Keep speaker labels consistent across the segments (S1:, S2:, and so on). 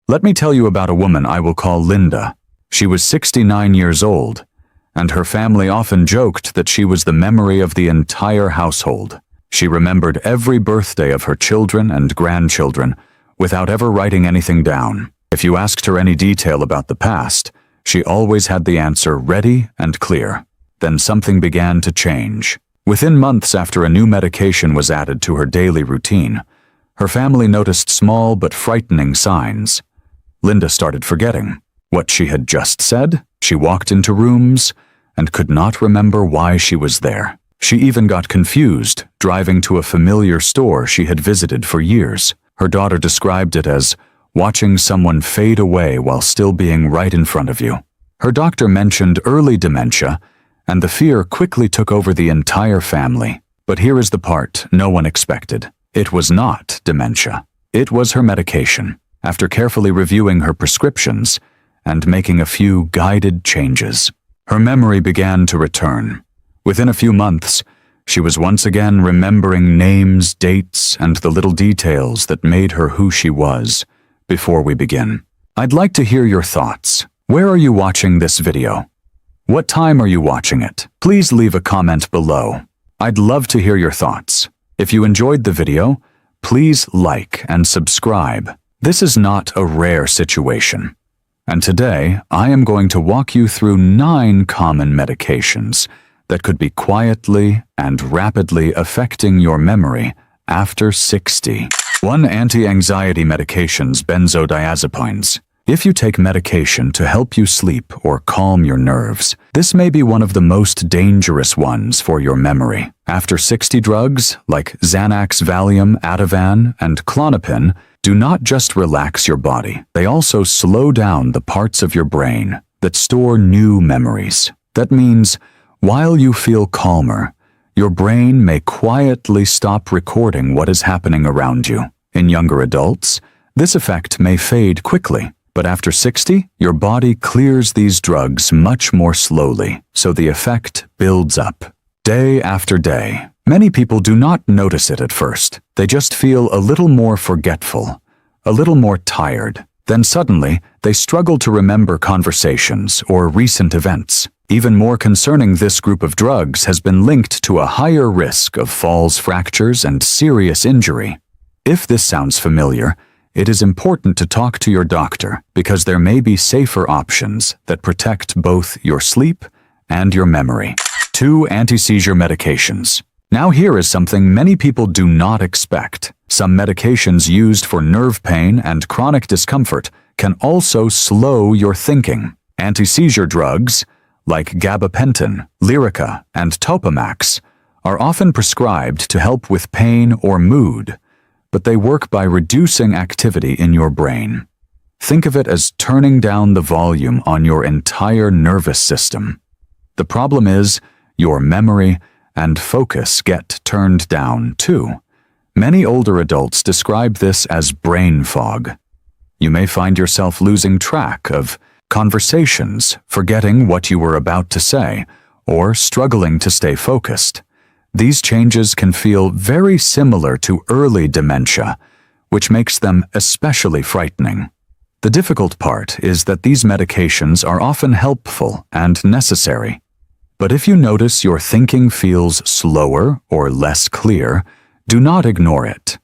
S1: Let me tell you about a woman I will call Linda. She was 69 years old, and her family often joked that she was the memory of the entire household. She remembered every birthday of her children and grandchildren without ever writing anything down. If you asked her any detail about the past, she always had the answer ready and clear. Then something began to change. Within months after a new medication was added to her daily routine, her family noticed small but frightening signs. Linda started forgetting what she had just said. She walked into rooms and could not remember why she was there. She even got confused, driving to a familiar store she had visited for years. Her daughter described it as watching someone fade away while still being right in front of you. Her doctor mentioned early dementia, and the fear quickly took over the entire family. But here is the part no one expected. It was not dementia. It was her medication. After carefully reviewing her prescriptions and making a few guided changes, her memory began to return. Within a few months, she was once again remembering names, dates, and the little details that made her who she was. Before we begin, I'd like to hear your thoughts. Where are you watching this video? What time are you watching it? Please leave a comment below. I'd love to hear your thoughts. If you enjoyed the video, please like and subscribe. This is not a rare situation. And today, I am going to walk you through 9 common medications that could be quietly and rapidly affecting your memory after 60. 1. Anti-anxiety medications, benzodiazepines. If you take medication to help you sleep or calm your nerves, this may be one of the most dangerous ones for your memory. After 60, drugs like Xanax, Valium, Ativan, and Klonopin do not just relax your body. They also slow down the parts of your brain that store new memories. That means, while you feel calmer, your brain may quietly stop recording what is happening around you. In younger adults, this effect may fade quickly. But after 60, your body clears these drugs much more slowly, so the effect builds up. Day after day, many people do not notice it at first. They just feel a little more forgetful, a little more tired. Then suddenly, they struggle to remember conversations or recent events. Even more concerning, this group of drugs has been linked to a higher risk of falls, fractures, and serious injury. If this sounds familiar, it is important to talk to your doctor because there may be safer options that protect both your sleep and your memory. 2. Anti-seizure medications. Now here is something many people do not expect. Some medications used for nerve pain and chronic discomfort can also slow your thinking. Anti-seizure drugs, like gabapentin, Lyrica, and Topamax, are often prescribed to help with pain or mood, but they work by reducing activity in your brain. Think of it as turning down the volume on your entire nervous system. The problem is, your memory and focus get turned down too. Many older adults describe this as brain fog. You may find yourself losing track of conversations, forgetting what you were about to say, or struggling to stay focused. These changes can feel very similar to early dementia, which makes them especially frightening. The difficult part is that these medications are often helpful and necessary. But if you notice your thinking feels slower or less clear, do not ignore it.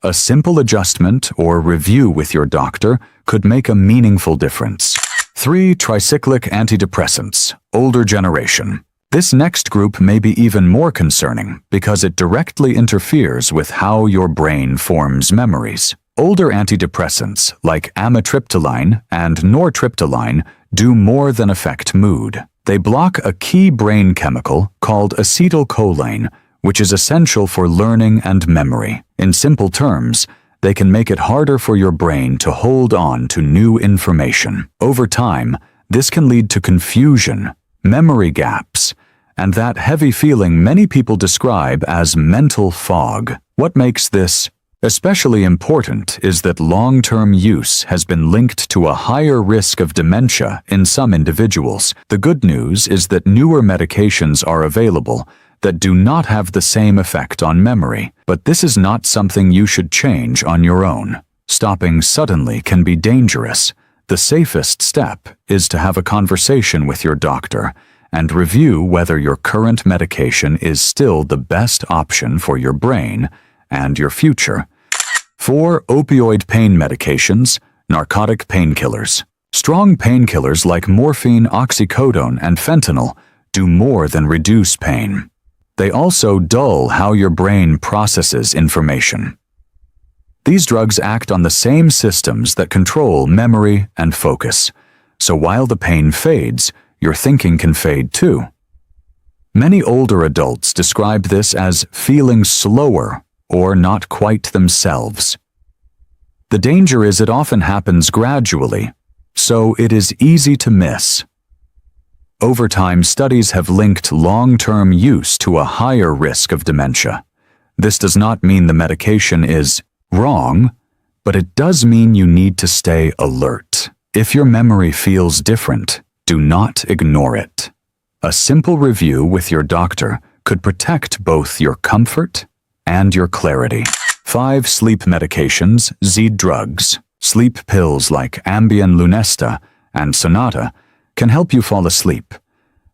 S1: A simple adjustment or review with your doctor could make a meaningful difference. 3. Tricyclic antidepressants, older generation. This next group may be even more concerning because it directly interferes with how your brain forms memories. Older antidepressants like amitriptyline and nortriptyline do more than affect mood. They block a key brain chemical called acetylcholine, which is essential for learning and memory. In simple terms, they can make it harder for your brain to hold on to new information. Over time, this can lead to confusion, memory gaps, and that heavy feeling many people describe as mental fog. What makes this especially important is that long-term use has been linked to a higher risk of dementia in some individuals. The good news is that newer medications are available that do not have the same effect on memory, but this is not something you should change on your own. Stopping suddenly can be dangerous. The safest step is to have a conversation with your doctor and review whether your current medication is still the best option for your brain and your future. 4. Opioid pain medications, narcotic painkillers. Strong painkillers like morphine, oxycodone, and fentanyl do more than reduce pain. They also dull how your brain processes information. These drugs act on the same systems that control memory and focus, so while the pain fades, your thinking can fade too. Many older adults describe this as feeling slower or not quite themselves. The danger is it often happens gradually, so it is easy to miss. Over time, studies have linked long-term use to a higher risk of dementia. This does not mean the medication is wrong, but it does mean you need to stay alert. If your memory feels different, do not ignore it. A simple review with your doctor could protect both your comfort and your clarity. 5. Sleep medications, Z drugs. Sleep pills like Ambien, Lunesta, and Sonata can help you fall asleep,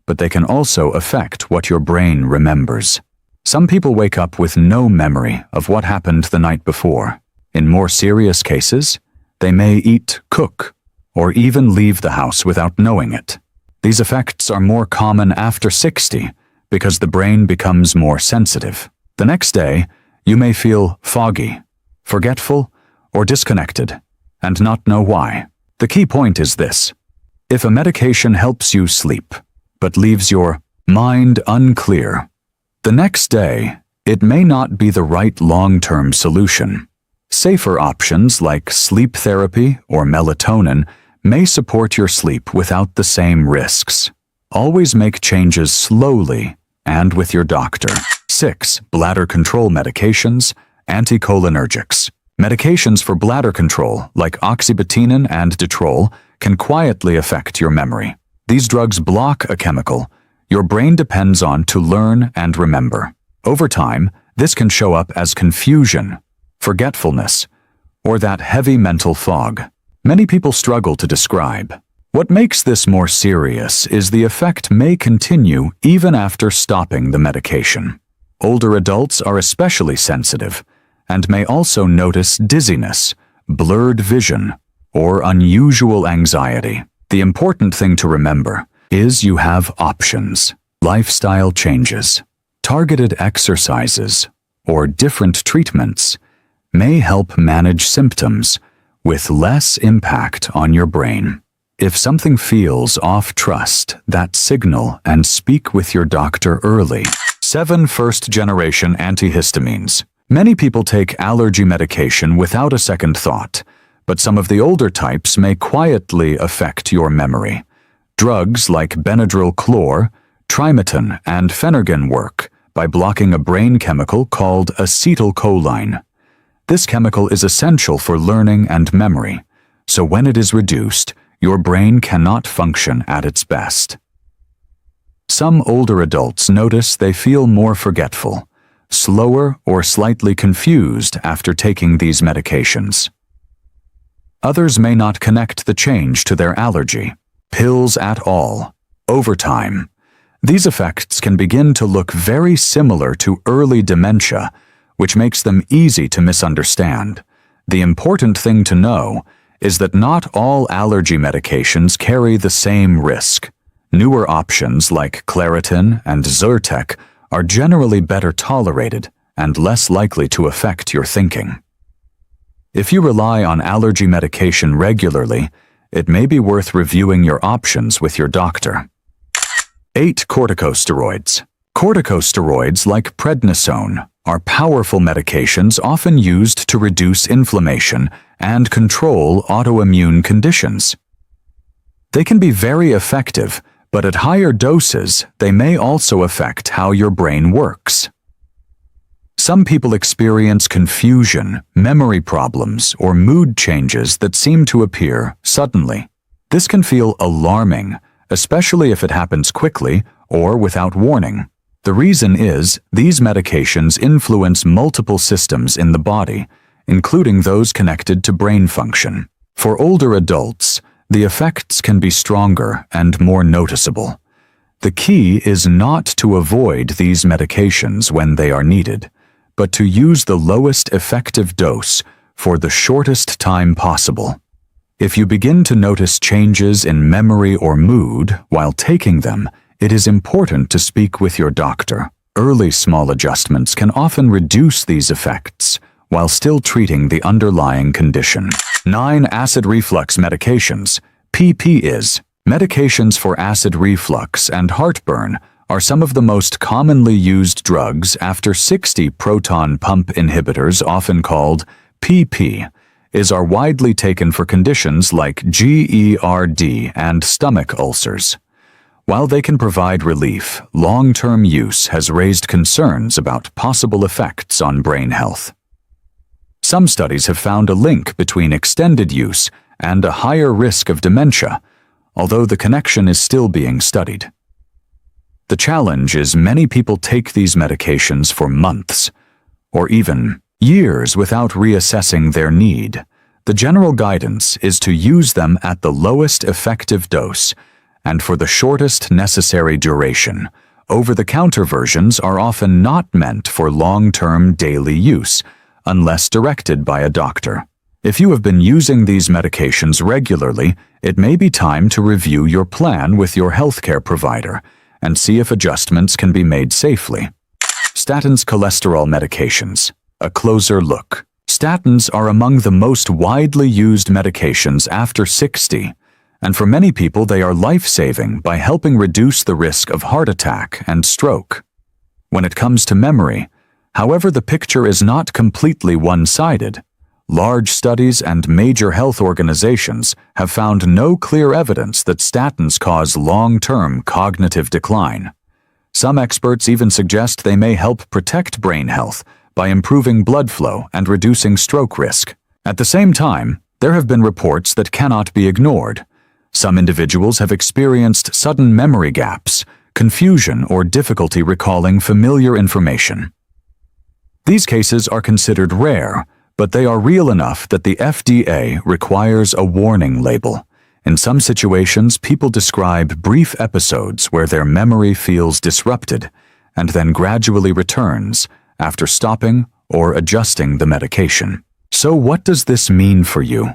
S1: but they can also affect what your brain remembers. Some people wake up with no memory of what happened the night before. In more serious cases, they may eat, cook, or even leave the house without knowing it. These effects are more common after 60 because the brain becomes more sensitive. The next day, you may feel foggy, forgetful, or disconnected, and not know why. The key point is this: if a medication helps you sleep, but leaves your mind unclear, the next day, it may not be the right long-term solution. Safer options like sleep therapy or melatonin may support your sleep without the same risks. Always make changes slowly and with your doctor. 6. Bladder control medications, anticholinergics. Medications for bladder control, like oxybutynin and Detrol, can quietly affect your memory. These drugs block a chemical your brain depends on to learn and remember. Over time, this can show up as confusion, forgetfulness, or that heavy mental fog many people struggle to describe. What makes this more serious is the effect may continue even after stopping the medication. Older adults are especially sensitive and may also notice dizziness, blurred vision, or unusual anxiety. The important thing to remember is you have options. Lifestyle changes, targeted exercises, or different treatments may help manage symptoms with less impact on your brain. If something feels off, trust that signal and speak with your doctor early. 7. First-generation antihistamines. Many people take allergy medication without a second thought, but some of the older types may quietly affect your memory. Drugs like Benadryl chlor, Trimeton, and Phenergan work by blocking a brain chemical called acetylcholine. This chemical is essential for learning and memory, so when it is reduced, your brain cannot function at its best. Some older adults notice they feel more forgetful, slower, or slightly confused after taking these medications. Others may not connect the change to their allergy, pills at all. Over time, these effects can begin to look very similar to early dementia, which makes them easy to misunderstand. The important thing to know is that not all allergy medications carry the same risk. Newer options like Claritin and Zyrtec are generally better tolerated and less likely to affect your thinking. If you rely on allergy medication regularly, it may be worth reviewing your options with your doctor. 8. Corticosteroids. Corticosteroids like prednisone are powerful medications often used to reduce inflammation and control autoimmune conditions. They can be very effective, but at higher doses, they may also affect how your brain works. Some people experience confusion, memory problems, or mood changes that seem to appear suddenly. This can feel alarming, especially if it happens quickly or without warning. The reason is these medications influence multiple systems in the body, including those connected to brain function. For older adults, the effects can be stronger and more noticeable. The key is not to avoid these medications when they are needed, but to use the lowest effective dose for the shortest time possible. If you begin to notice changes in memory or mood while taking them, it is important to speak with your doctor. Early small adjustments can often reduce these effects while still treating the underlying condition. 9. Acid reflux medications, PPIs. Medications for acid reflux and heartburn are some of the most commonly used drugs after 60 proton pump inhibitors, often called PP, are widely taken for conditions like GERD and stomach ulcers. While they can provide relief, long-term use has raised concerns about possible effects on brain health. Some studies have found a link between extended use and a higher risk of dementia, although the connection is still being studied. The challenge is many people take these medications for months, or even years without reassessing their need. The general guidance is to use them at the lowest effective dose and for the shortest necessary duration. Over-the-counter versions are often not meant for long-term daily use, unless directed by a doctor. If you have been using these medications regularly, it may be time to review your plan with your healthcare provider and see if adjustments can be made safely. Statins cholesterol medications. A closer look. Statins are among the most widely used medications after 60, and for many people they are life-saving by helping reduce the risk of heart attack and stroke. When it comes to memory, however, the picture is not completely one-sided. Large studies and major health organizations have found no clear evidence that statins cause long-term cognitive decline. Some experts even suggest they may help protect brain health by improving blood flow and reducing stroke risk. At the same time, there have been reports that cannot be ignored. Some individuals have experienced sudden memory gaps, confusion, or difficulty recalling familiar information. These cases are considered rare, but they are real enough that the FDA requires a warning label. In some situations, people describe brief episodes where their memory feels disrupted and then gradually returns after stopping or adjusting the medication. So what does this mean for you?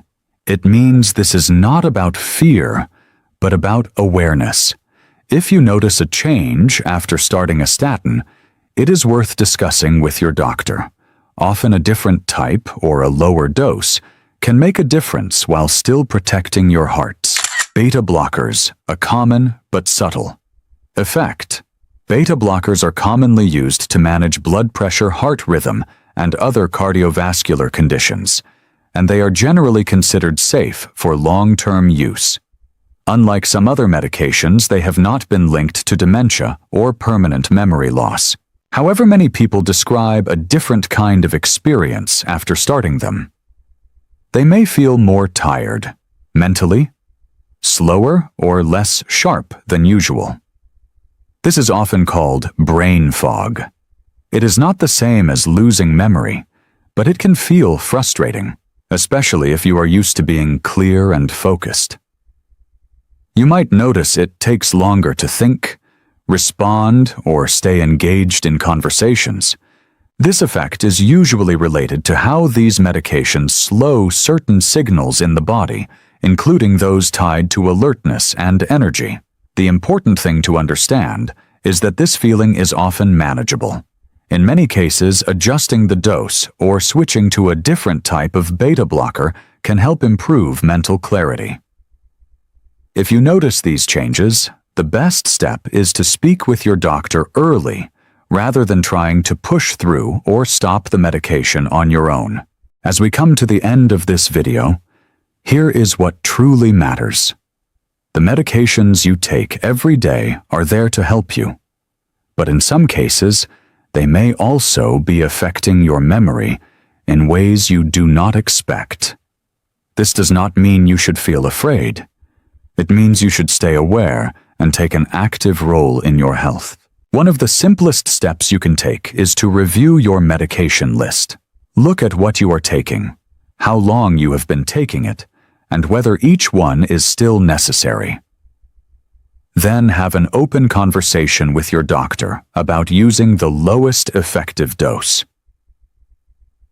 S1: It means this is not about fear, but about awareness. If you notice a change after starting a statin, it is worth discussing with your doctor. Often a different type or a lower dose can make a difference while still protecting your hearts. Beta blockers, a common but subtle effect. Beta blockers are commonly used to manage blood pressure, heart rhythm, and other cardiovascular conditions, and they are generally considered safe for long-term use. Unlike some other medications, they have not been linked to dementia or permanent memory loss. However, many people describe a different kind of experience after starting them. They may feel more tired, mentally, slower, or less sharp than usual. This is often called brain fog. It is not the same as losing memory, but it can feel frustrating, especially if you are used to being clear and focused. You might notice it takes longer to think, respond, or stay engaged in conversations. This effect is usually related to how these medications slow certain signals in the body, including those tied to alertness and energy. The important thing to understand is that this feeling is often manageable. In many cases, adjusting the dose or switching to a different type of beta blocker can help improve mental clarity. If you notice these changes, the best step is to speak with your doctor early rather than trying to push through or stop the medication on your own. As we come to the end of this video, here is what truly matters. The medications you take every day are there to help you, but in some cases, they may also be affecting your memory in ways you do not expect. This does not mean you should feel afraid. It means you should stay aware and take an active role in your health. One of the simplest steps you can take is to review your medication list. Look at what you are taking, how long you have been taking it, and whether each one is still necessary. Then have an open conversation with your doctor about using the lowest effective dose.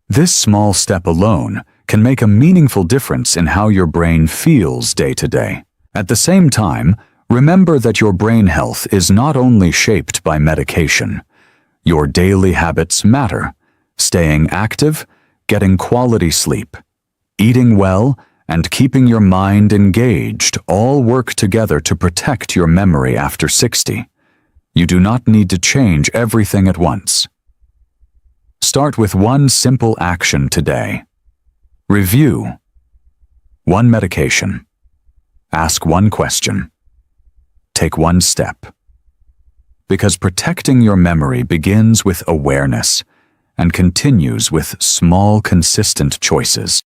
S1: This small step alone can make a meaningful difference in how your brain feels day to day. At the same time, remember that your brain health is not only shaped by medication. Your daily habits matter. Staying active, getting quality sleep, eating well, and keeping your mind engaged all work together to protect your memory after 60. You do not need to change everything at once. Start with one simple action today. Review. One medication. Ask one question. Take one step. Because protecting your memory begins with awareness and continues with small, consistent choices.